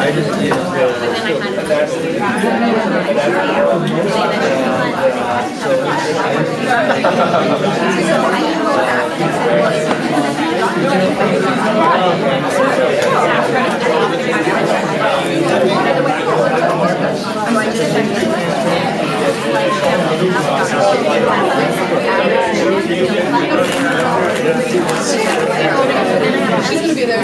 She's gonna be there.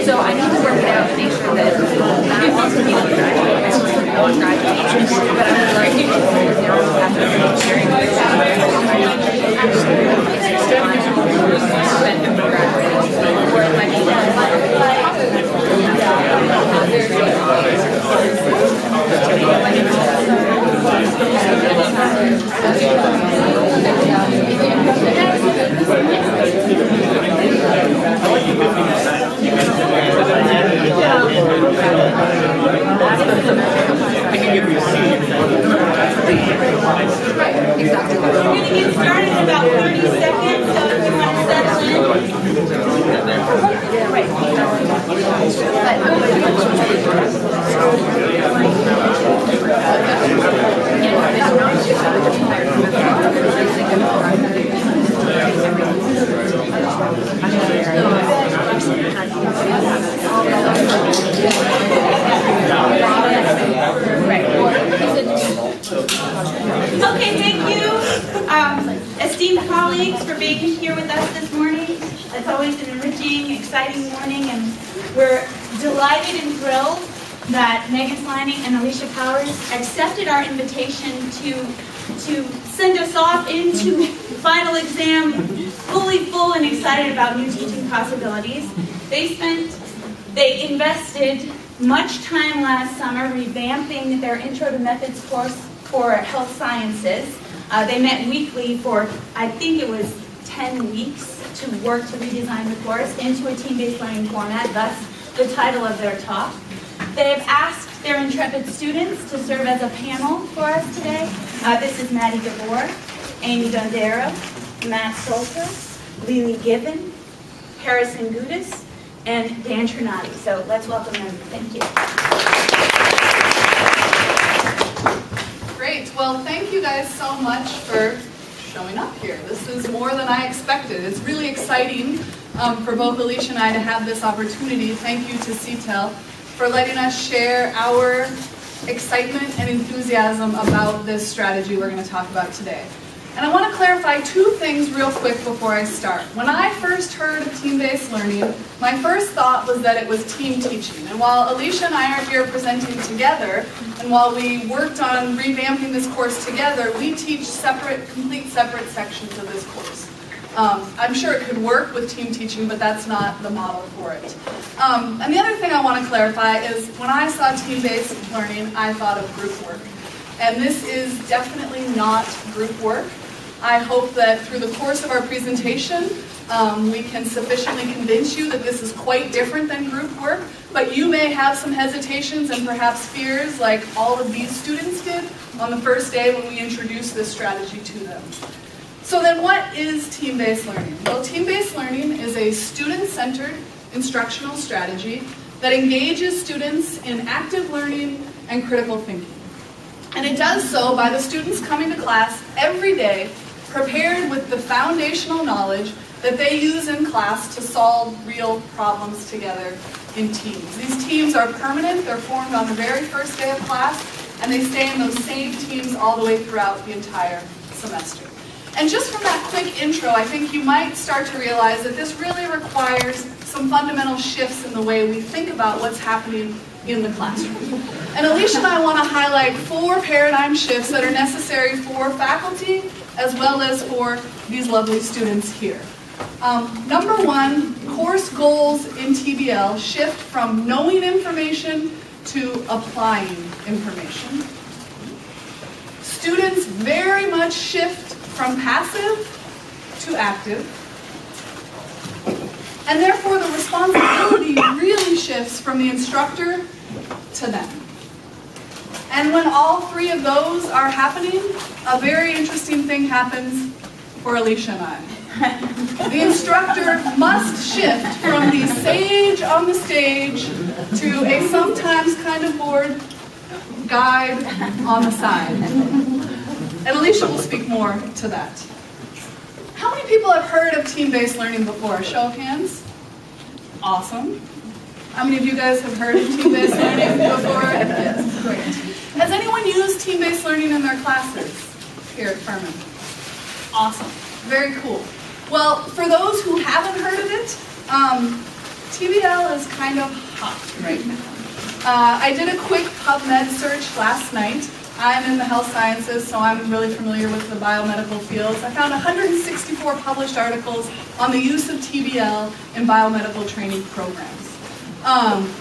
So I need to work it out and make sure that that wants to be like graduation, but I'm like I can give you a seat. Exactly. We're going to get started in about 30 seconds, so if you want to settle Okay, thank you, esteemed colleagues, for being here with us this morning. It's always an enriching, exciting morning, and we're delighted and thrilled that Megan Slaney and Alicia Powers accepted our invitation to send us off into final exam fully full and excited about new teaching possibilities. They invested much time last summer revamping their Intro to Methods course for health sciences. They met weekly for, I think it was 10 weeks to work to redesign the course into a team-based learning format, thus the title of their talk. They have asked their intrepid students to serve as a panel for us today. This is Maddie DeVore, Amy Dondero, Matt Solter, Lily Gibbon, Harrison Gudis, and Dan Trinati. So let's welcome them. Thank you. Great. Well, thank you guys so much for showing up here. This is more than I expected. It's really exciting for both Alicia and I to have this opportunity. Thank you to CTEL for letting us share our excitement and enthusiasm about this strategy we're going to talk about today. And I want to clarify two things real quick before I start. When I first heard of team-based learning, my first thought was that it was team teaching. And while Alicia and I are here presenting together, and while we worked on revamping this course together, we teach complete separate sections of this course. I'm sure it could work with team teaching, but that's not the model for it. And the other thing I want to clarify is when I saw team-based learning, I thought of group work. And this is definitely not group work. I hope that through the course of our presentation, we can sufficiently convince you that this is quite different than group work, but you may have some hesitations and perhaps fears like all of these students did on the first day when we introduced this strategy to them. So then what is team-based learning? Well, team-based learning is a student-centered instructional strategy that engages students in active learning and critical thinking. And it does so by the students coming to class every day prepared with the foundational knowledge that they use in class to solve real problems together in teams. These teams are permanent, they're formed on the very first day of class, and they stay in those same teams all the way throughout the entire semester. And just from that quick intro, I think you might start to realize that this really requires some fundamental shifts in the way we think about what's happening in the classroom. And Alicia and I want to highlight 4 paradigm shifts that are necessary for faculty as well as for these lovely students here. Number 1, course goals in TBL shift from knowing information to applying information. Students very much shift from passive to active. And therefore the responsibility really shifts from the instructor to them. And when all 3 of those are happening, a very interesting thing happens for Alicia and I. The instructor must shift from the sage on the stage to a sometimes kind of bored guide on the side. And Alicia will speak more to that. How many people have heard of team-based learning before? Show of hands. Awesome. How many of you guys have heard of team-based learning before? Yes, great. Has anyone used team-based learning in their classes here at Furman? Awesome. Very cool. Well, for those who haven't heard of it, TBL is kind of hot right now. I did a quick PubMed search last night. I'm in the health sciences, so I'm really familiar with the biomedical fields. I found 164 published articles on the use of TBL in biomedical training programs.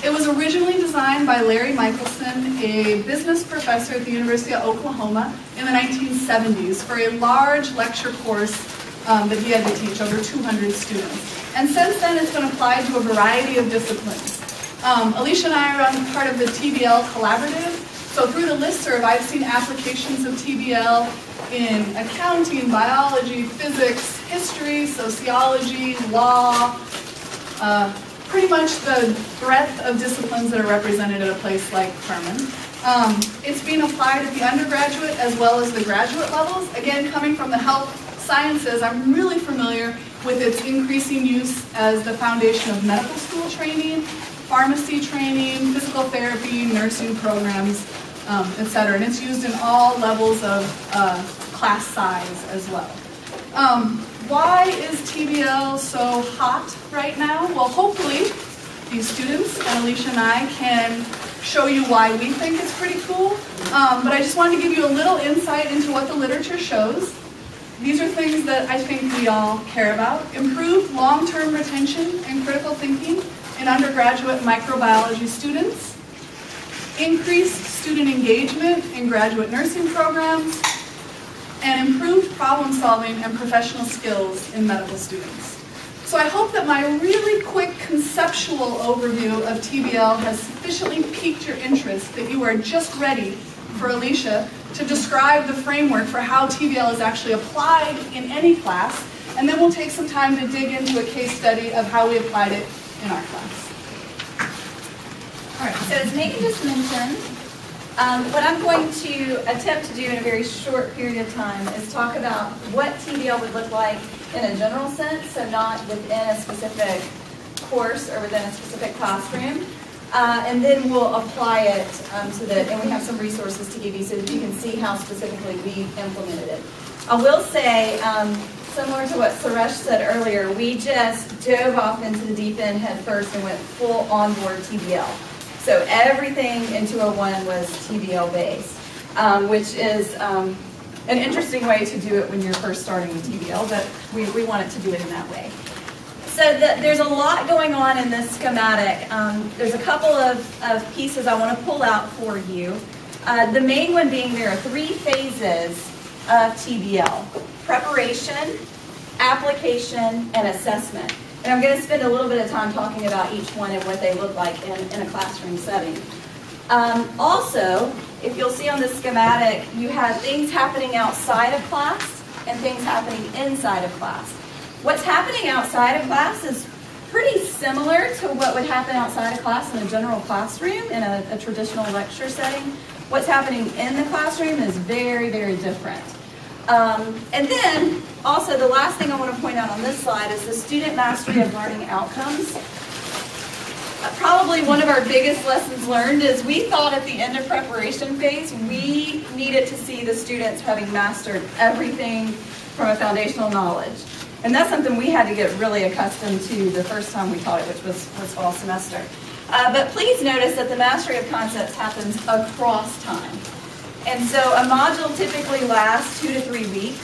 It was originally designed by Larry Michelson, a business professor at the University of Oklahoma in the 1970s for a large lecture course that he had to teach over 200 students. And since then, it's been applied to a variety of disciplines. Alicia and I are part of the TBL Collaborative. So through the listserv, I've seen applications of TBL in accounting, biology, physics, history, sociology, law, pretty much the breadth of disciplines that are represented at a place like Furman. It's being applied at the undergraduate as well as the graduate levels. Again, coming from the health sciences, I'm really familiar with its increasing use as the foundation of medical school training, pharmacy training, physical therapy, nursing programs, etc. And it's used in all levels of class size as well. Why is TBL so hot right now? Well, hopefully these students and Alicia and I can show you why we think it's pretty cool. But I just wanted to give you a little insight into what the literature shows. These are things that I think we all care about. Improved long-term retention and critical thinking in undergraduate microbiology students. Increased student engagement in graduate nursing programs. And improved problem solving and professional skills in medical students. So I hope that my really quick conceptual overview of TBL has sufficiently piqued your interest that you are just ready for Alicia to describe the framework for how TBL is actually applied in any class, and then we'll take some time to dig into a case study of how we applied it in our class. All right, so as Megan just mentioned, what I'm going to attempt to do in a very short period of time is talk about what TBL would look like in a general sense, so not within a specific course or within a specific classroom. And then we'll apply it and we have some resources to give you so that you can see how specifically we implemented it. I will say, similar to what Suresh said earlier, we just dove off into the deep end head first and went full onboard TBL. So everything in 201 was TBL based, which is an interesting way to do it when you're first starting with TBL, but we wanted to do it in that way. So there's a lot going on in this schematic. There's a couple of pieces I want to pull out for you. The main one being there are 3 phases of TBL: preparation, application, and assessment. And I'm going to spend a little bit of time talking about each one and what they look like in a classroom setting. Also, if you'll see on the schematic, you have things happening outside of class and things happening inside of class. What's happening outside of class is pretty similar to what would happen outside of class in a general classroom, in a traditional lecture setting. What's happening in the classroom is very, very different. And then, also, the last thing I want to point out on this slide is the student mastery of learning outcomes. Probably one of our biggest lessons learned is we thought at the end of preparation phase, we needed to see the students having mastered everything from a foundational knowledge. And that's something we had to get really accustomed to the first time we taught it, which was fall semester. But please notice that the mastery of concepts happens across time. And so a module typically lasts 2 to 3 weeks.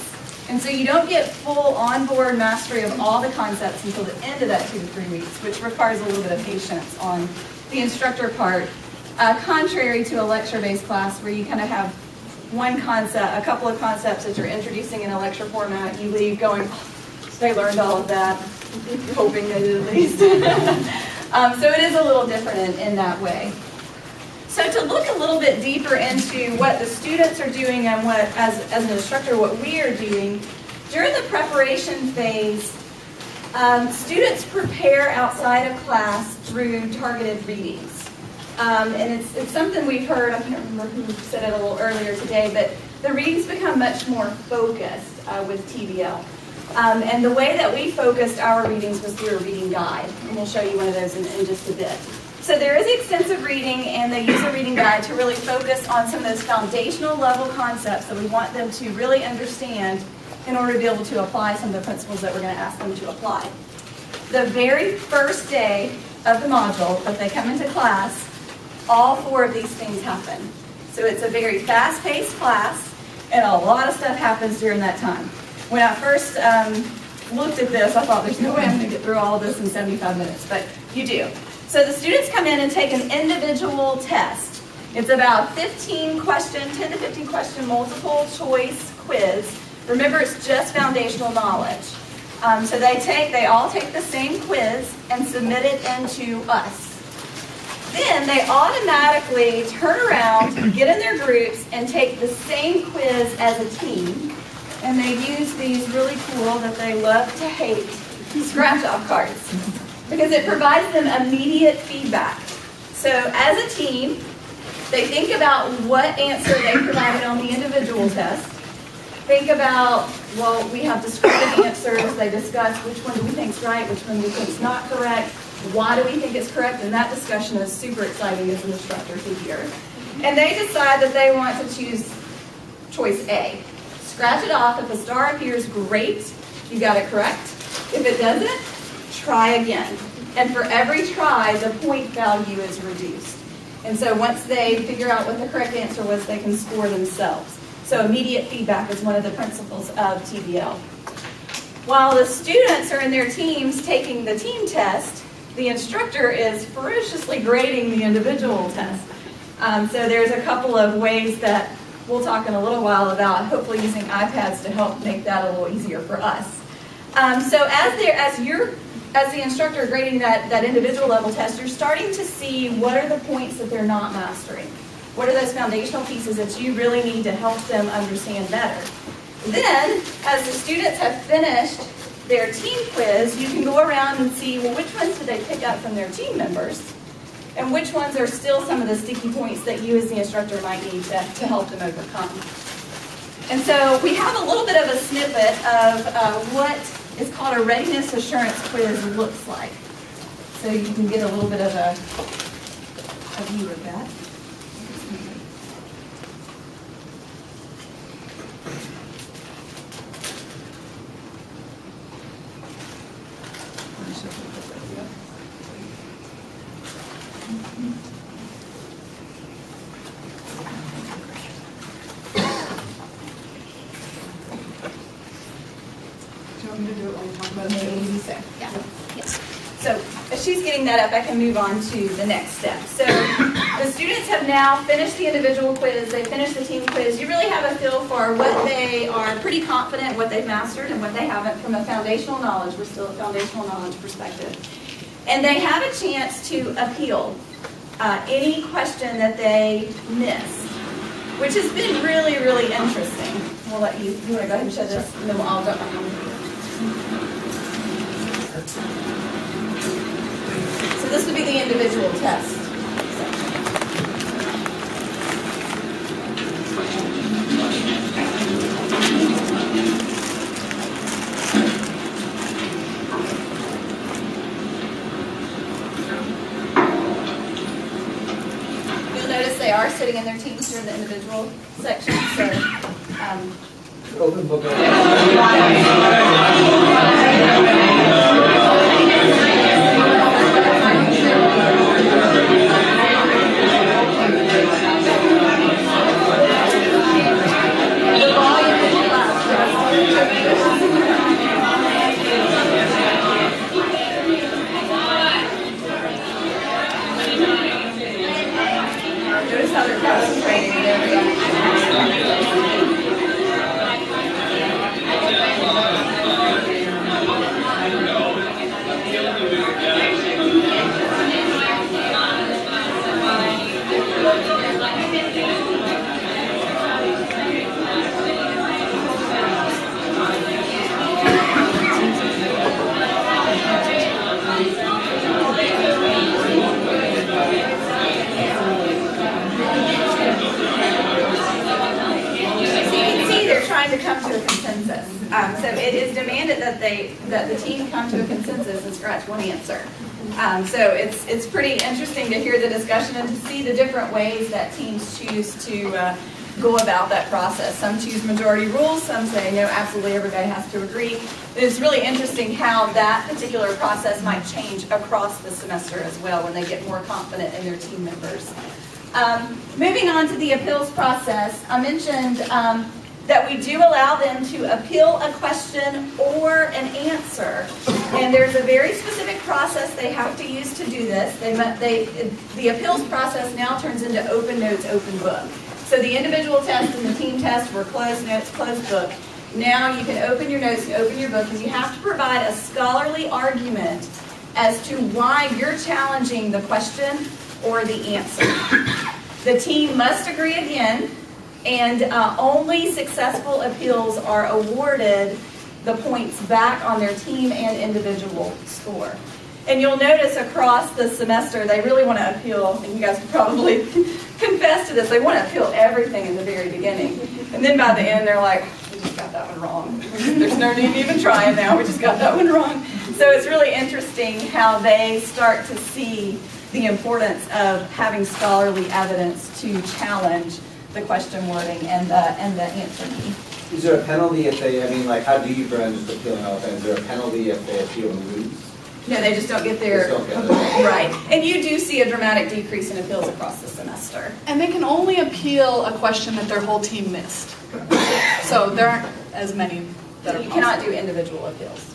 And so you don't get full onboard mastery of all the concepts until the end of that 2 to 3 weeks, which requires a little bit of patience on the instructor part. Contrary to a lecture-based class where you kind of have one concept, a couple of concepts that you're introducing in a lecture format, you leave going, they learned all of that, hoping they did at least. So it is a little different in that way. So to look a little bit deeper into what the students are doing and what, as an instructor, what we are doing, during the preparation phase, students prepare outside of class through targeted readings. And it's something we've heard, I can't remember who said it a little earlier today, but the readings become much more focused with TBL. And the way that we focused our readings was through a reading guide, and we'll show you one of those in just a bit. So there is extensive reading, and they use a reading guide to really focus on some of those foundational level concepts that we want them to really understand in order to be able to apply some of the principles that we're going to ask them to apply. The very first day of the module that they come into class, all 4 of these things happen. So it's a very fast-paced class, and a lot of stuff happens during that time. When I first looked at this, I thought there's no way I'm going to get through all of this in 75 minutes, but you do. So the students come in and take an individual test. It's about 10 to 15 question multiple choice quiz. Remember, it's just foundational knowledge. So they all take the same quiz and submit it into us. Then they automatically turn around, get in their groups, and take the same quiz as a team. And they use these really cool, that they love to hate, scratch-off cards. Because it provides them immediate feedback. So as a team, they think about what answer they provided on the individual test. Think about, well, we have descriptive answers. They discuss which one do we think is right, which one do we think is not correct, why do we think it's correct, and that discussion is super exciting as an instructor to hear. And they decide that they want to choose choice A. Scratch it off. If a star appears, great, you got it correct. If it doesn't, try again. And for every try, the point value is reduced. And so once they figure out what the correct answer was, they can score themselves. So immediate feedback is one of the principles of TBL. While the students are in their teams taking the team test, the instructor is ferociously grading the individual test. So there's a couple of ways that we'll talk in a little while about hopefully using iPads to help make that a little easier for us. So as you're as the instructor grading that individual level test, you're starting to see what are the points that they're not mastering. What are those foundational pieces that you really need to help them understand better? Then, as the students have finished their team quiz, you can go around and see, well, which ones did they pick up from their team members? And which ones are still some of the sticky points that you as the instructor might need to help them overcome. And so we have a little bit of a snippet of what is called a readiness assurance quiz looks like. So you can get a little bit of a view of that. So as she's getting that up, I can move on to the next step. So the students have now finished the individual quiz, they finished the team quiz. You really have a feel for what they are pretty confident, what they've mastered, and what they haven't from a foundational knowledge. We're still a foundational knowledge perspective. And they have a chance to appeal any question that they missed, which has been really, really interesting. We'll let you want to go ahead and show this, and then I'll go back on. So this would be the individual test. You'll notice they are sitting in their teams here in the individual section. So, Open book. notice how they're concentrating and everything. To come to a consensus. So it is demanded that the team come to a consensus and scratch one answer. So it's pretty interesting to hear the discussion and to see the different ways that teams choose to go about that process. Some choose majority rules, some say no, absolutely everybody has to agree. It's really interesting how that particular process might change across the semester as well when they get more confident in their team members. Moving on to the appeals process, I mentioned that we do allow them to appeal a question or an answer. And there's a very specific process they have to use to do this. The appeals process now turns into open notes, open book. So the individual test and the team test were closed notes, closed book. Now you can open your notes and open your book, and you have to provide a scholarly argument as to why you're challenging the question or the answer. The team must agree again, and only successful appeals are awarded the points back on their team and individual score. And you'll notice across the semester, they really want to appeal, and you guys can probably confess to this, they want to appeal everything in the very beginning. And then by the end, they're like, we just got that one wrong. There's no need to even try it now, we just got that one wrong. So it's really interesting how they start to see the importance of having scholarly evidence to challenge the question wording and the answer key. Is there a penalty if they, how do you prevent just appealing all the time? Is there a penalty if they appeal and lose? No, they just don't get their, right. And you do see a dramatic decrease in appeals across the semester. And they can only appeal a question that their whole team missed. So there aren't as many that are You cannot do individual appeals.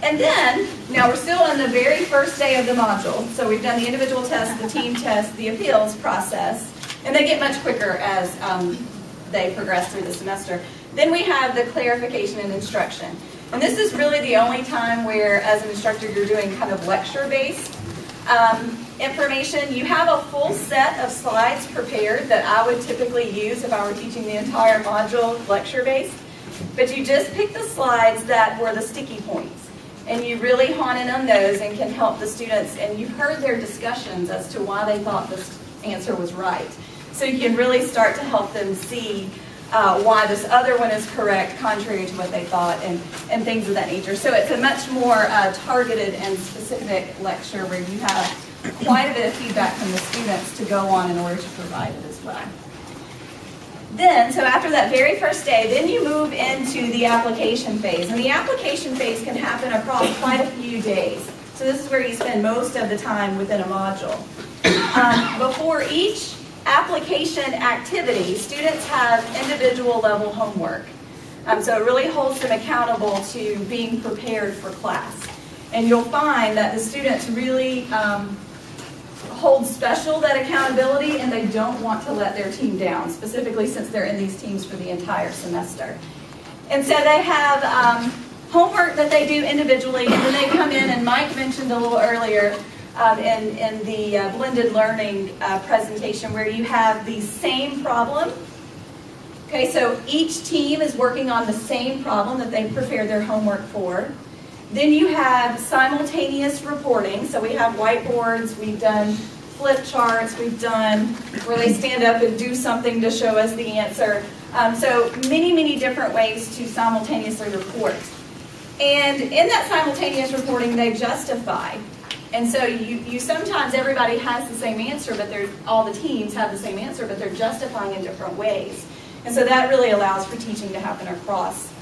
And then, now we're still on the very first day of the module. So we've done the individual test, the team test, the appeals process. And they get much quicker as they progress through the semester. Then we have the clarification and instruction. And this is really the only time where, as an instructor, you're doing kind of lecture-based information. You have a full set of slides prepared that I would typically use if I were teaching the entire module lecture-based. But you just pick the slides that were the sticky points. And you really hone in on those and can help the students. And you've heard their discussions as to why they thought this answer was right. So you can really start to help them see why this other one is correct, contrary to what they thought, and things of that nature. So it's a much more targeted and specific lecture where you have quite a bit of feedback from the students to go on in order to provide it as well. Then, so after that very first day, then you move into the application phase. And the application phase can happen across quite a few days. So this is where you spend most of the time within a module. Before each application activity, students have individual level homework. So it really holds them accountable to being prepared for class. And you'll find that the students really hold special that accountability, and they don't want to let their team down, specifically since they're in these teams for the entire semester. And so they have homework that they do individually, and then they come in, and Mike mentioned a little earlier in the blended learning presentation, where you have the same problem. Okay, so each team is working on the same problem that they prepared their homework for. Then you have simultaneous reporting. So we have whiteboards, we've done flip charts, we've done where they stand up and do something to show us the answer. So many different ways to simultaneously report. And in that simultaneous reporting, they justify. And so you sometimes everybody has the same answer, but all the teams have the same answer, but they're justifying in different ways. And so that really allows for teaching to happen across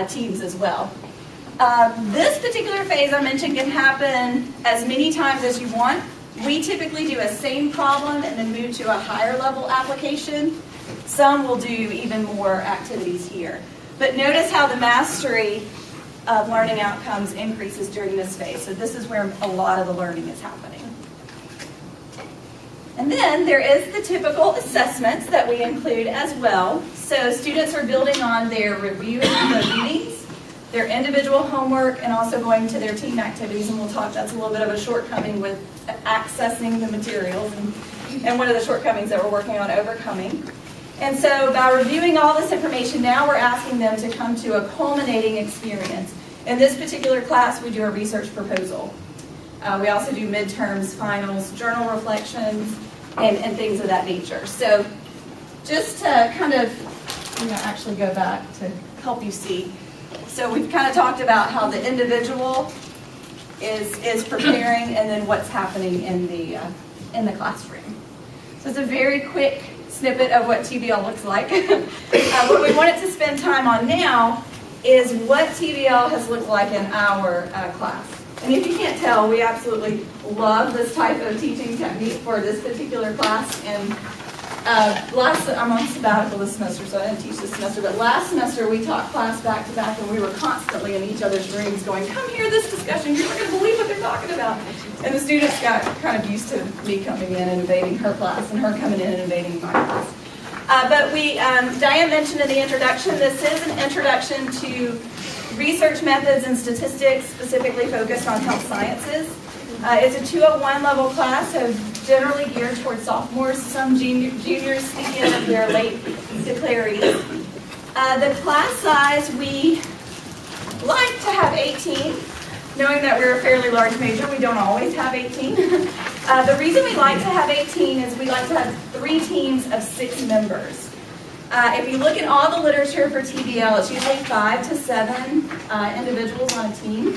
teams as well. This particular phase I mentioned can happen as many times as you want. We typically do a same problem and then move to a higher level application. Some will do even more activities here. But notice how the mastery of learning outcomes increases during this phase. So this is where a lot of the learning is happening. And then there is the typical assessments that we include as well. So students are building on their reviewing the readings, their individual homework, and also going to their team activities. And we'll talk, that's a little bit of a shortcoming with accessing the materials and one of the shortcomings that we're working on overcoming. And so by reviewing all this information, now we're asking them to come to a culminating experience. In this particular class, we do a research proposal. We also do midterms, finals, journal reflections, and things of that nature. So just to kind of, actually go back to help you see. So we've kind of talked about how the individual is preparing and then what's happening in the classroom. So it's a very quick snippet of what TBL looks like. What we wanted to spend time on now is what TBL has looked like in our class. And if you can't tell, we absolutely love this type of teaching technique for this particular class. And I'm on sabbatical this semester, so I didn't teach this semester, but last semester we taught class back to back, and we were constantly in each other's rooms going, come hear this discussion, you're not going to believe what they're talking about. And the students got kind of used to me coming in and invading her class, and her coming in and invading my class. But Diane mentioned in the introduction, this is an introduction to research methods and statistics specifically focused on health sciences. It's a 201 level class, so generally geared towards sophomores, some juniors sneak in if they're late declarees. The class size, we like to have 18. Knowing that we're a fairly large major, we don't always have 18. The reason we like to have 18 is we like to have 3 teams of 6 members. If you look at all the literature for TBL, it's usually 5 to 7 individuals on a team,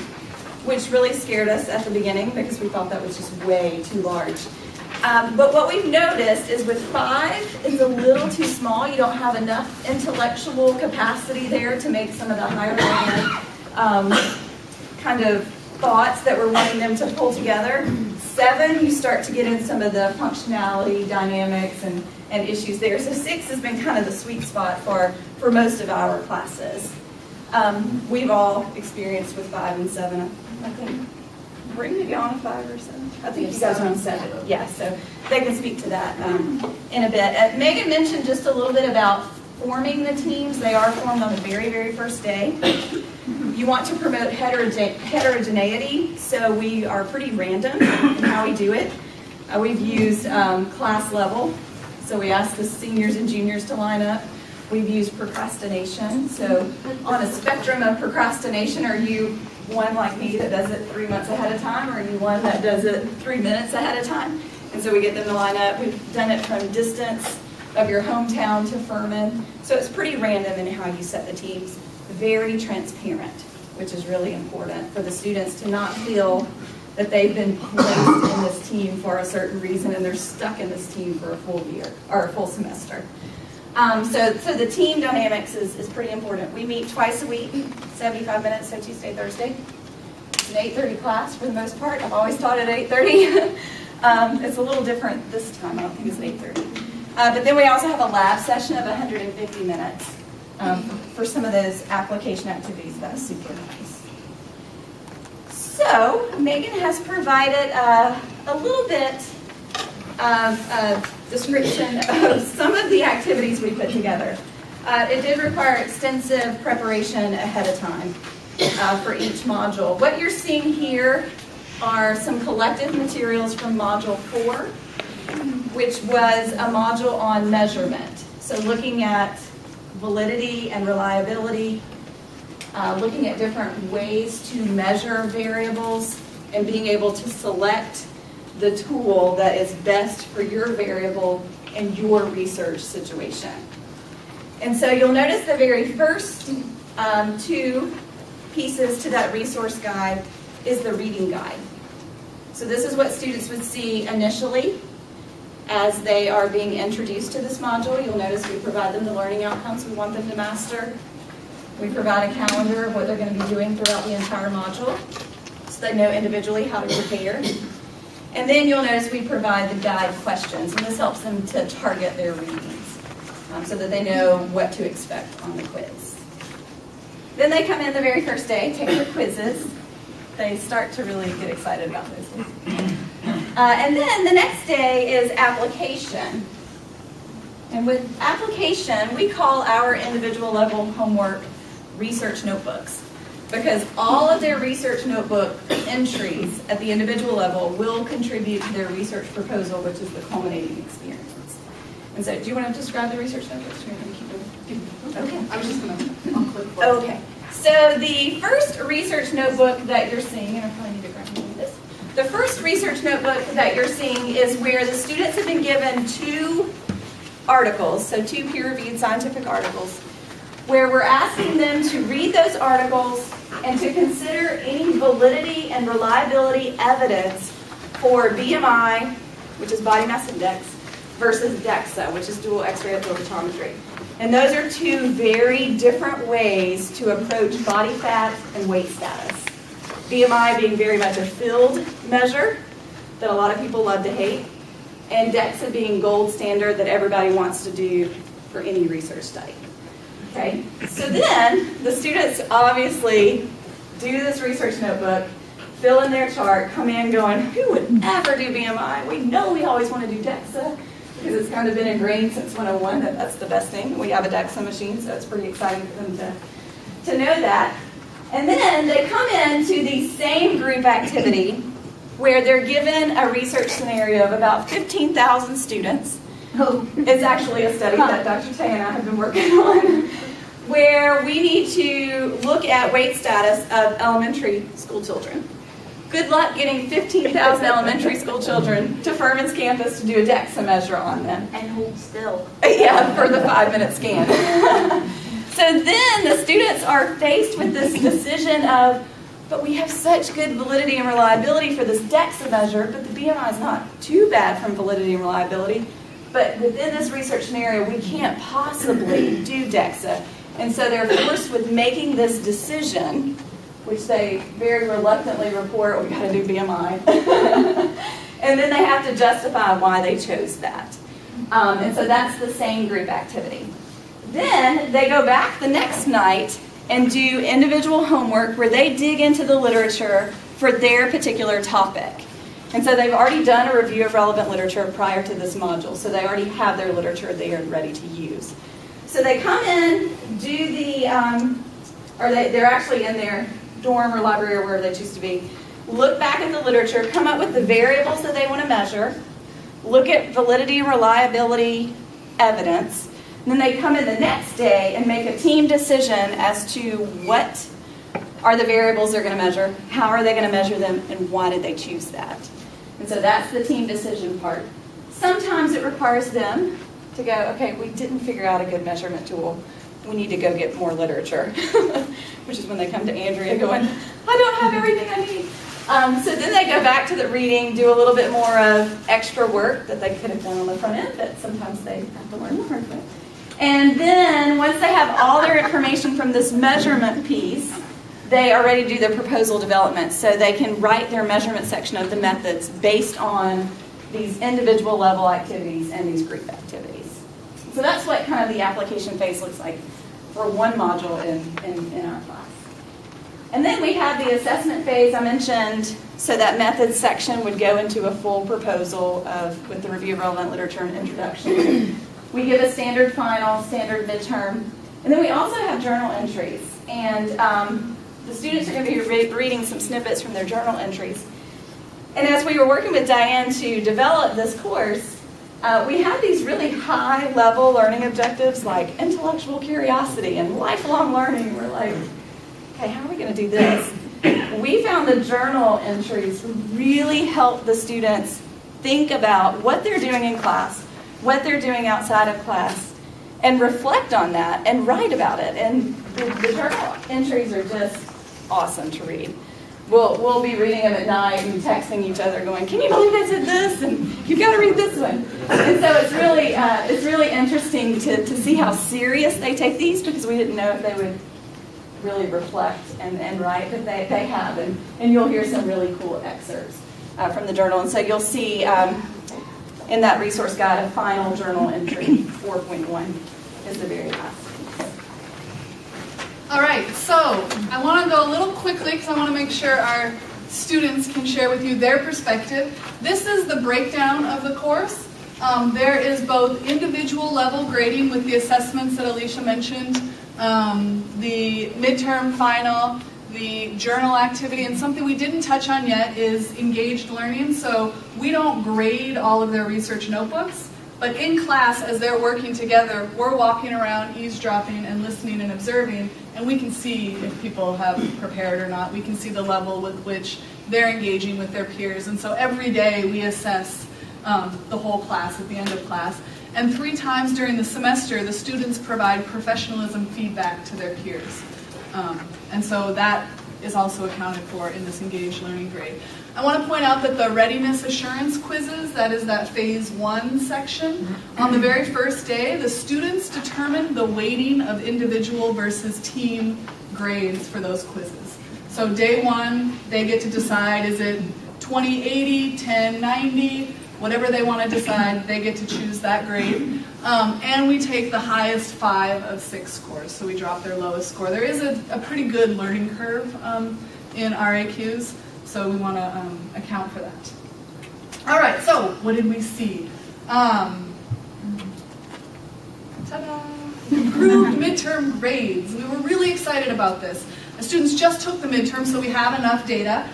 which really scared us at the beginning because we thought that was just way too large. But what we've noticed is with 5, it's a little too small. You don't have enough intellectual capacity there to make some of the higher level kind of thoughts that we're wanting them to pull together. 7, you start to get in some of the functionality, dynamics, and issues there. So 6 has been kind of the sweet spot for most of our classes. We've all experienced with 5 and 7. I think we're maybe on a 5 or 7. I think you guys are on 7. Yeah, so they can speak to that in a bit. Megan mentioned just a little bit about forming the teams. They are formed on the very, very first day. You want to promote heterogeneity, so we are pretty random in how we do it. We've used class level, so we ask the seniors and juniors to line up. We've used procrastination, so on a spectrum of procrastination, are you one like me that does it 3 months ahead of time, or are you one that does it 3 minutes ahead of time? And so we get them to line up. We've done it from distance of your hometown to Furman, so it's pretty random in how you set the teams. Very transparent, which is really important for the students to not feel that they've been placed in this team for a certain reason and they're stuck in this team for a full year or a full semester. So the team dynamics is pretty important. We meet twice a week, 75 minutes, so Tuesday, Thursday. It's an 8:30 class for the most part. I've always taught at 8:30. It's a little different this time. I don't think it's 8:30. But then we also have a lab session of 150 minutes for some of those application activities that is super nice. So Megan has provided a little bit of a description of some of the activities we put together. It did require extensive preparation ahead of time for each module. What you're seeing here are some collective materials from Module 4, which was a module on measurement. So looking at validity and reliability, looking at different ways to measure variables, and being able to select the tool that is best for your variable and your research situation. And so you'll notice the very first two pieces to that resource guide is the reading guide. So this is what students would see initially as they are being introduced to this module. You'll notice we provide them the learning outcomes we want them to master. We provide a calendar of what they're going to be doing throughout the entire module, so they know individually how to prepare. And then you'll notice we provide the guide questions, and this helps them to target their readings so that they know what to expect on the quiz. Then they come in the very first day, take their quizzes. They start to really get excited about those. And then the next day is application. And with application, we call our individual level homework research notebooks, because all of their research notebook entries at the individual level will contribute to their research proposal, which is the culminating experience. And so, do you want to describe the research notebooks? Okay. I was just going to, I'll click. Okay. So the first research notebook that you're seeing, and I probably need to grab this. The first research notebook that you're seeing is where the students have been given 2 articles, so 2 peer-reviewed scientific articles, where we're asking them to read those articles and to consider any validity and reliability evidence for BMI, which is body mass index, versus DEXA, which is dual X-ray absorptiometry. And those are 2 very different ways to approach body fat and weight status. BMI being very much a field measure that a lot of people love to hate, and DEXA being gold standard that everybody wants to do for any research study. Okay, so then the students obviously do this research notebook, fill in their chart, come in going, who would ever do BMI? We know we always want to do DEXA, because it's kind of been ingrained since 101 that that's the best thing. We have a DEXA machine, so it's pretty exciting for them to know that. And then they come into the same group activity where they're given a research scenario of about 15,000 students. It's actually a study that Dr. Tay and I have been working on, where we need to look at weight status of elementary school children. Good luck getting 15,000 elementary school children to Furman's campus to do a DEXA measure on them. And hold still. Yeah, for the 5-minute scan. So then the students are faced with this decision of, but we have such good validity and reliability for this DEXA measure, but the BMI is not too bad from validity and reliability. But within this research scenario, we can't possibly do DEXA. And so they're forced with making this decision, which they very reluctantly report, we got to do BMI. And then they have to justify why they chose that. And so that's the same group activity. Then they go back the next night and do individual homework where they dig into the literature for their particular topic. And so they've already done a review of relevant literature prior to this module, so they already have their literature there ready to use. So they come in, do the, they're actually in their dorm or library or wherever they choose to be, look back at the literature, come up with the variables that they want to measure, look at validity and reliability evidence, and then they come in the next day and make a team decision as to what are the variables they're going to measure, how are they going to measure them, and why did they choose that. And so that's the team decision part. Sometimes it requires them to go, okay, we didn't figure out a good measurement tool. We need to go get more literature, which is when they come to Andrea going, I don't have everything I need. So then they go back to the reading, do a little bit more of extra work that they could have done on the front end, but sometimes they have to learn the hard way. And then once they have all their information from this measurement piece, they are ready to do their proposal development. So they can write their measurement section of the methods based on these individual level activities and these group activities. So that's what kind of the application phase looks like for one module in our class. And then we have the assessment phase I mentioned, so that methods section would go into a full proposal with the review of relevant literature and introduction. We give a standard final, standard midterm, and then we also have journal entries. And the students are going to be reading some snippets from their journal entries. And as we were working with Diane to develop this course, we had these really high-level learning objectives like intellectual curiosity and lifelong learning. We're like, okay, how are we going to do this? We found the journal entries really help the students think about what they're doing in class, what they're doing outside of class, and reflect on that and write about it. And the journal entries are just awesome to read. We'll be reading them at night and texting each other going, can you believe I said this? And you've got to read this one. And so it's really interesting to see how serious they take these, because we didn't know if they would really reflect and write, but they have. And you'll hear some really cool excerpts from the journal. And so you'll see in that resource guide a final journal entry, 4.1 is the very last. All right, so I want to go a little quickly because I want to make sure our students can share with you their perspective. This is the breakdown of the course. There is both individual level grading with the assessments that Alicia mentioned, the midterm final, the journal activity, and something we didn't touch on yet is engaged learning. So we don't grade all of their research notebooks, but in class, as they're working together, we're walking around, eavesdropping and listening and observing, and we can see if people have prepared or not. We can see the level with which they're engaging with their peers. And so every day we assess the whole class at the end of class. And 3 times during the semester, the students provide professionalism feedback to their peers. And so that is also accounted for in this engaged learning grade. I want to point out that the readiness assurance quizzes, that is that phase 1 section, on the very first day, the students determine the weighting of individual versus team grades for those quizzes. So day 1, they get to decide, is it 2080, 1090, whatever they want to decide, they get to choose that grade. And we take the highest 5 of 6 scores, so we drop their lowest score. There is a pretty good learning curve in RAQs, so we want to account for that. All right, so what did we see? Ta-da! Improved midterm grades. We were really excited about this. The students just took the midterm, so we have enough data.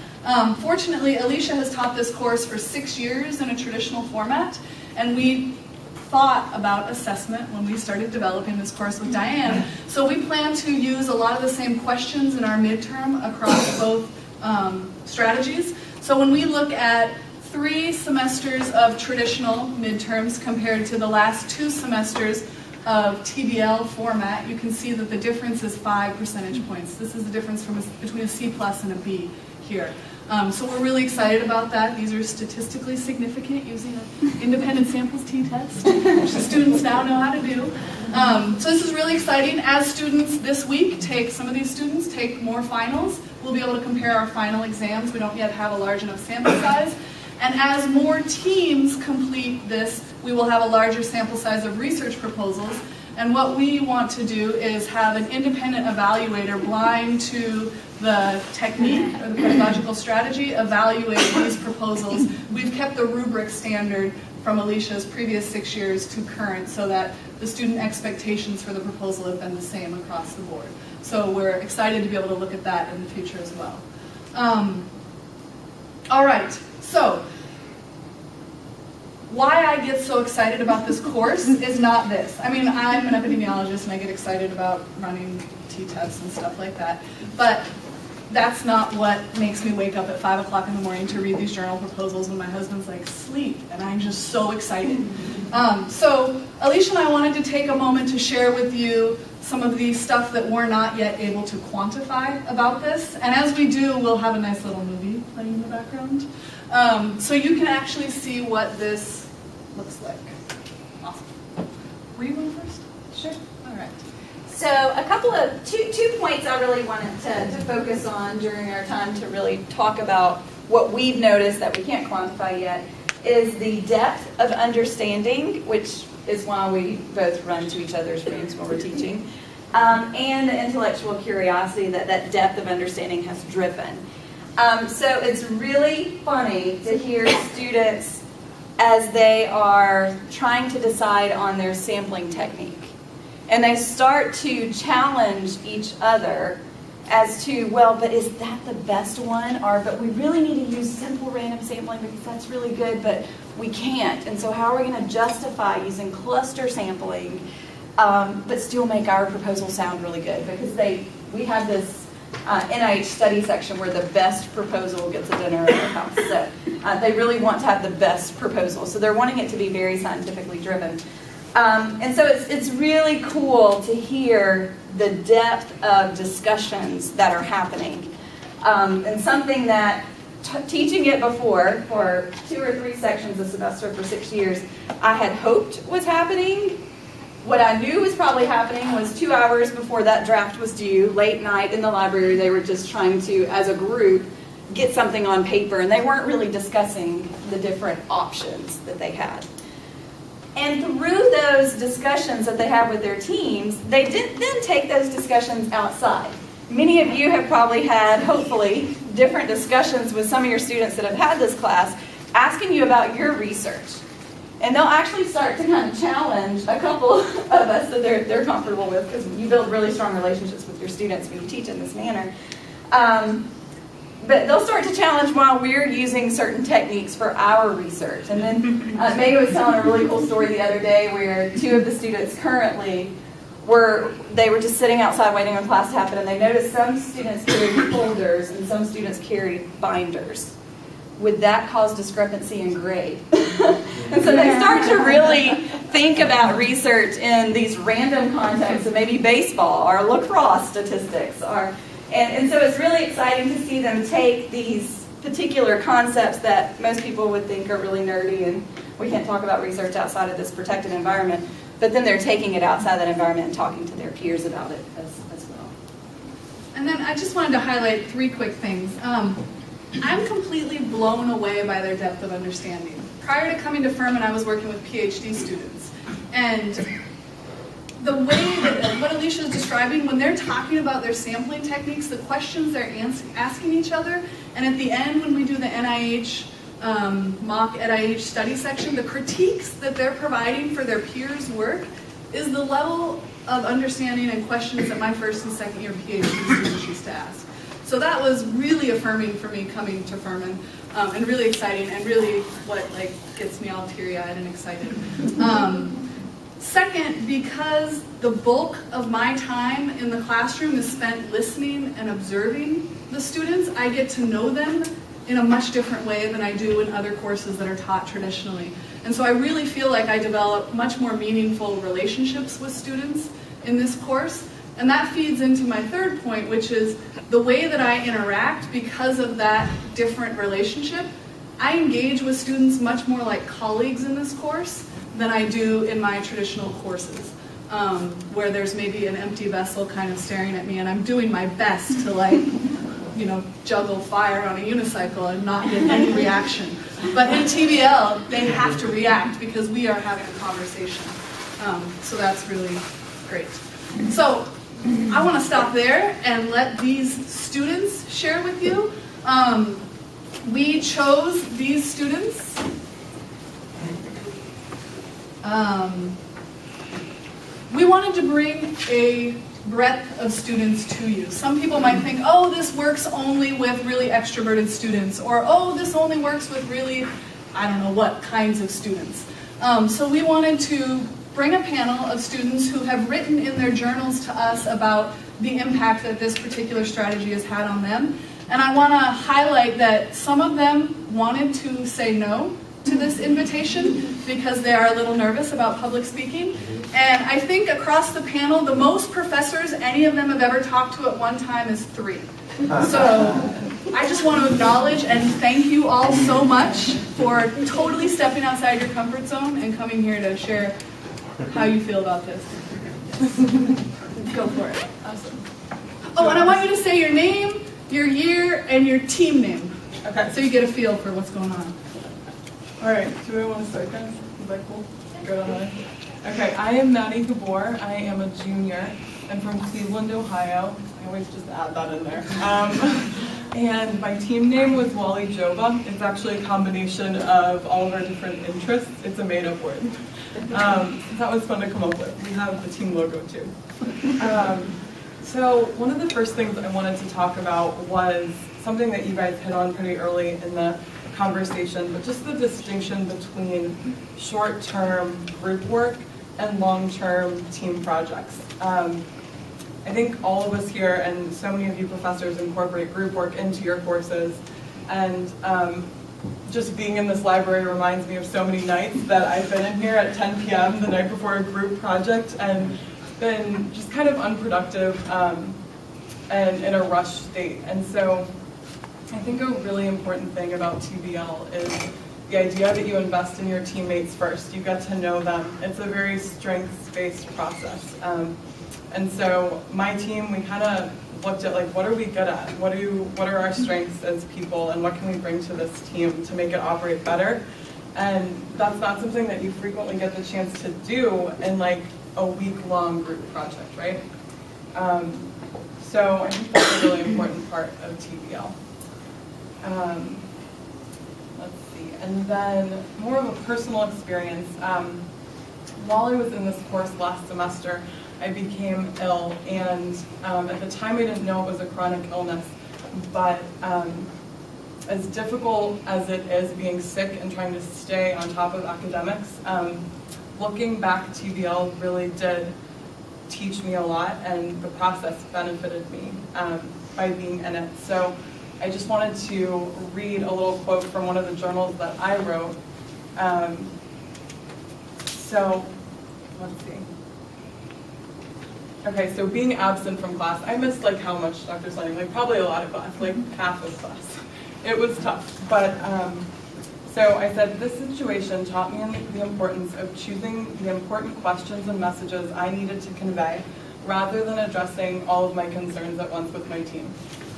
Fortunately, Alicia has taught this course for 6 years in a traditional format, and we thought about assessment when we started developing this course with Diane. So we plan to use a lot of the same questions in our midterm across both strategies. So when we look at 3 semesters of traditional midterms compared to the last 2 semesters of TBL format, you can see that the difference is 5 percentage points. This is the difference between a C+ and a B here. So we're really excited about that. These are statistically significant using an independent samples t-test, which the students now know how to do. So this is really exciting. As students this week some of these students take more finals, we'll be able to compare our final exams. We don't yet have a large enough sample size. And as more teams complete this, we will have a larger sample size of research proposals. And what we want to do is have an independent evaluator blind to the technique or the pedagogical strategy evaluate these proposals. We've kept the rubric standard from Alicia's previous 6 years to current so that the student expectations for the proposal have been the same across the board. So we're excited to be able to look at that in the future as well. All right, so why I get so excited about this course is not this. I mean, I'm an epidemiologist and I get excited about running t-tests and stuff like that, but that's not what makes me wake up at 5 o'clock in the morning to read these journal proposals when my husband's like, sleep, and I'm just so excited. So Alicia and I wanted to take a moment to share with you some of the stuff that we're not yet able to quantify about this. And as we do, we'll have a nice little movie playing in the background. So you can actually see what this looks like. Awesome. Were you going first? Sure. All right. So a couple of, two points I really wanted to focus on during our time to really talk about what we've noticed that we can't quantify yet is the depth of understanding, which is why we both run to each other's rooms when we're teaching, and the intellectual curiosity that that depth of understanding has driven. So it's really funny to hear students as they are trying to decide on their sampling technique. And they start to challenge each other as to, well, but is that the best one? Or, but we really need to use simple random sampling because that's really good, but we can't. And so how are we going to justify using cluster sampling, but still make our proposal sound really good? Because we have this NIH study section where the best proposal gets a dinner at their house. So they really want to have the best proposal. So they're wanting it to be very scientifically driven. And so it's really cool to hear the depth of discussions that are happening. And something that, teaching it before for 2 or 3 sections a semester for 6 years, I had hoped was happening. What I knew was probably happening was 2 hours before that draft was due, late night in the library, they were just trying to, as a group, get something on paper, and they weren't really discussing the different options that they had. And through those discussions that they have with their teams, they did then take those discussions outside. Many of you have probably had, hopefully, different discussions with some of your students that have had this class, asking you about your research. And they'll actually start to kind of challenge a couple of us that they're comfortable with, because you build really strong relationships with your students when you teach in this manner. But they'll start to challenge while we're using certain techniques for our research. And then Megan was telling a really cool story the other day where 2 of the students currently were just sitting outside waiting on class to happen, and they noticed some students carried folders and some students carried binders. Would that cause discrepancy in grade? And so they start to really think about research in these random contexts of maybe baseball or lacrosse statistics. And so it's really exciting to see them take these particular concepts that most people would think are really nerdy and we can't talk about research outside of this protected environment, but then they're taking it outside that environment and talking to their peers about it as well. And then I just wanted to highlight 3 quick things. I'm completely blown away by their depth of understanding. Prior to coming to Furman, I was working with PhD students. And the way that what Alicia is describing, when they're talking about their sampling techniques, the questions they're asking each other, and at the end when we do the NIH mock NIH study section, the critiques that they're providing for their peers' work is the level of understanding and questions that my first and second year PhD students used to ask. So that was really affirming for me coming to Furman, and really exciting, and really what gets me all teary-eyed and excited. Second, because the bulk of my time in the classroom is spent listening and observing the students, I get to know them in a much different way than I do in other courses that are taught traditionally. And so I really feel like I develop much more meaningful relationships with students in this course. And that feeds into my third point, which is the way that I interact because of that different relationship. I engage with students much more like colleagues in this course than I do in my traditional courses, where there's maybe an empty vessel kind of staring at me, and I'm doing my best to juggle fire on a unicycle and not get any reaction. But in TBL, they have to react because we are having a conversation. So that's really Great. So I want to stop there and let these students share with you. We chose these students. We wanted to bring a breadth of students to you. Some people might think, oh, this works only with really extroverted students, or oh, this only works with really, I don't know what kinds of students. So we wanted to bring a panel of students who have written in their journals to us about the impact that this particular strategy has had on them. And I want to highlight that some of them wanted to say no to this invitation because they are a little nervous about public speaking. And I think across the panel, the most professors any of them have ever talked to at one time is 3. So I just want to acknowledge and thank you all so much for totally stepping outside your comfort zone and coming here to share how you feel about this. Go for it. Awesome. Oh, and I want you to say your name, your year, and your team name. Okay. So you get a feel for what's going on. All right. Do we want to start, guys? Is that cool? Good on that. Okay. I am Maddie Gabor. I am a junior. I'm from Cleveland, Ohio. I always just add that in there. And my team name was Wally Joba. It's actually a combination of all of our different interests. It's a made-up word. That was fun to come up with. We have the team logo too. So one of the first things I wanted to talk about was something that you guys hit on pretty early in the conversation, but just the distinction between short-term group work and long-term team projects. I think all of us here and so many of you professors incorporate group work into your courses, and just being in this library reminds me of so many nights that I've been in here at 10 p.m. the night before a group project and been just kind of unproductive and in a rushed state. And so I think a really important thing about TBL is the idea that you invest in your teammates first. You get to know them. It's a very strengths-based process. And so my team, we kind of looked at like, what are we good at? What are our strengths as people, and what can we bring to this team to make it operate better? And that's not something that you frequently get the chance to do in like a week-long group project, right? So I think that's a really important part of TBL. Let's see, and then more of a personal experience. While I was in this course last semester, I became ill, and at the time I didn't know it was a chronic illness, but as difficult as it is being sick and trying to stay on top of academics, looking back, TBL really did teach me a lot, and the process benefited me by being in it. So I just wanted to read a little quote from one of the journals that I wrote. So let's see. Okay, so being absent from class, I missed like how much, Dr. Slaney? Like probably a lot of class, like half of class. It was tough, but so I said, this situation taught me the importance of choosing the important questions and messages I needed to convey, rather than addressing all of my concerns at once with my team.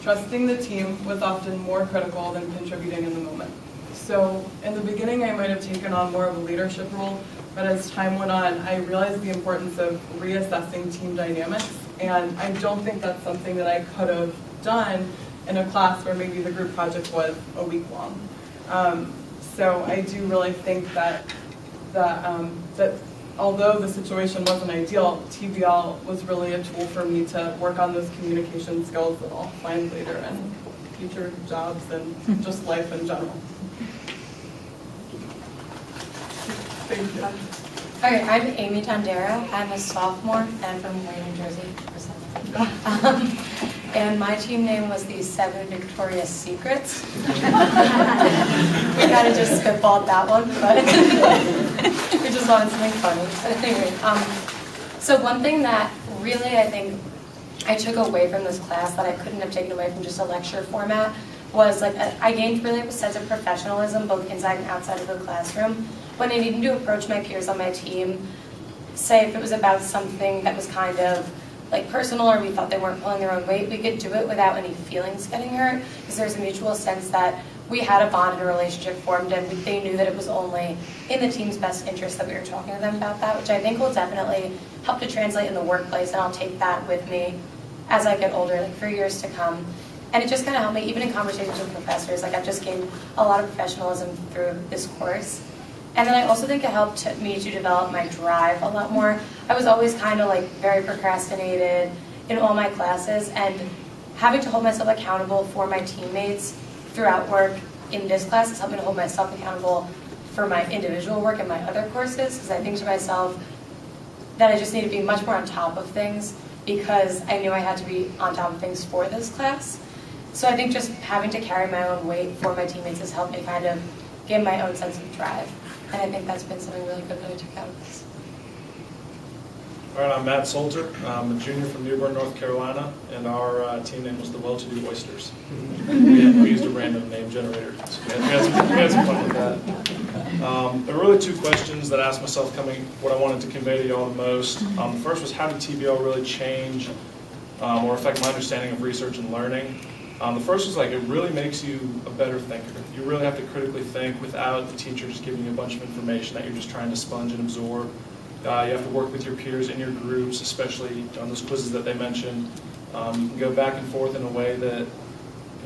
Trusting the team was often more critical than contributing in the moment. So in the beginning, I might have taken on more of a leadership role, but as time went on, I realized the importance of reassessing team dynamics, and I don't think that's something that I could have done in a class where maybe the group project was a week long. So I do really think that that although the situation wasn't ideal, TBL was really a tool for me to work on those communication skills that I'll find later in future jobs and just life in general. Thank you. Okay, I'm Amy Tondero. I'm a sophomore and from Wayne, New Jersey. And my team name was the 7 Victoria's Secrets. We kind of just spitballed that one, but we just wanted something funny. But anyway, so one thing that really I think I took away from this class that I couldn't have taken away from just a lecture format was like I gained really a sense of professionalism both inside and outside of the classroom. When I needed to approach my peers on my team, say if it was about something that was kind of like personal or we thought they weren't pulling their own weight, we could do it without any feelings getting hurt because there's a mutual sense that we had a bond and a relationship formed, and they knew that it was only in the team's best interest that we were talking to them about that, which I think will definitely help to translate in the workplace, and I'll take that with me as I get older, like for years to come. And it just kind of helped me, even in conversations with professors, like I've just gained a lot of professionalism through this course. And then I also think it helped me to develop my drive a lot more. I was always kind of like very procrastinated in all my classes, and having to hold myself accountable for my teammates throughout work in this class has helped me to hold myself accountable for my individual work and my other courses, because I think to myself that I just need to be much more on top of things because I knew I had to be on top of things for this class. So I think just having to carry my own weight for my teammates has helped me kind of gain my own sense of drive. And I think that's been something really good that I took out of this. All right, I'm Matt Solter. I'm a junior from New Bern, North Carolina, and our team name was the Well-To-Do Oysters. We used a random name generator. So we had some fun with that. There were really two questions that I asked myself what I wanted to convey to y'all the most. The first was, how did TBL really change or affect my understanding of research and learning? The first was like, it really makes you a better thinker. You really have to critically think without the teacher just giving you a bunch of information that you're just trying to sponge and absorb. You have to work with your peers in your groups, especially on those quizzes that they mentioned. You can go back and forth in a way that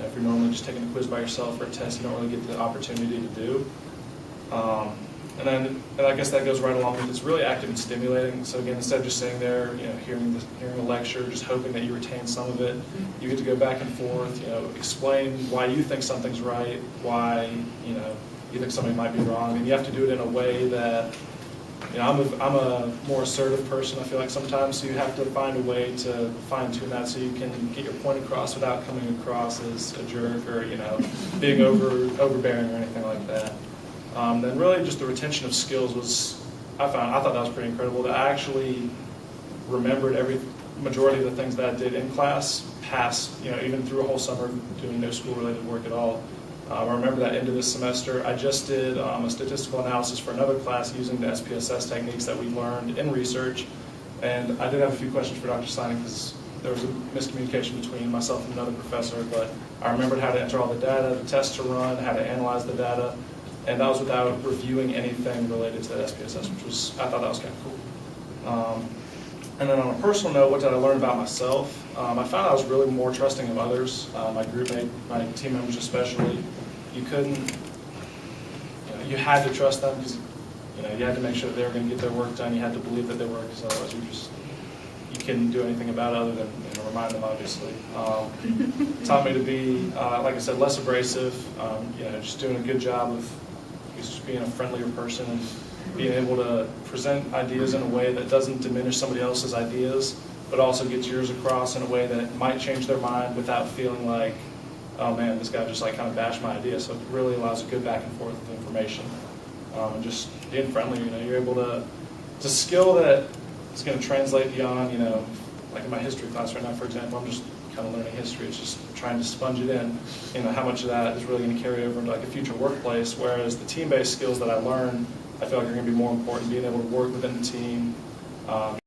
if you're normally just taking a quiz by yourself or a test, you don't really get the opportunity to do. And I guess that goes right along with it's really active and stimulating. So again, instead of just sitting there, hearing a lecture, just hoping that you retain some of it, you get to go back and forth, explain why you think something's right, why you think something might be wrong, and you have to do it in a way that I'm a more assertive person, I feel like sometimes, so you have to find a way to fine-tune that so you can get your point across without coming across as a jerk or being overbearing or anything like that. Then really just the retention of skills was, I thought that was pretty incredible, that I actually remembered majority of the things that I did in class past, even through a whole summer doing no school-related work at all. I remember that end of this semester, I just did a statistical analysis for another class using the SPSS techniques that we learned in research. And I did have a few questions for Dr. Sleining because there was a miscommunication between myself and another professor, but I remembered how to enter all the data, the tests to run, how to analyze the data, and that was without reviewing anything related to that SPSS, which I thought that was kind of cool. And then on a personal note, what did I learn about myself? I found I was really more trusting of others, my groupmate, my team members especially. You couldn't, you had to trust them because, you had to make sure that they were going to get their work done. You had to believe that they were, because otherwise you couldn't do anything about it other than remind them, obviously. Taught me to be, like I said, less abrasive, just doing a good job of just being a friendlier person and being able to present ideas in a way that doesn't diminish somebody else's ideas, but also gets yours across in a way that might change their mind without feeling like, oh man, this guy just kind of bashed my idea. So it really allows a good back and forth with information. And just being friendly, you're able to, it's a skill that is going to translate beyond, like in my history class right now, for example, I'm just kind of learning history. It's just trying to sponge it in, how much of that is really going to carry over into like a future workplace, whereas the team-based skills that I learned, I feel like are going to be more important, being able to work within the team,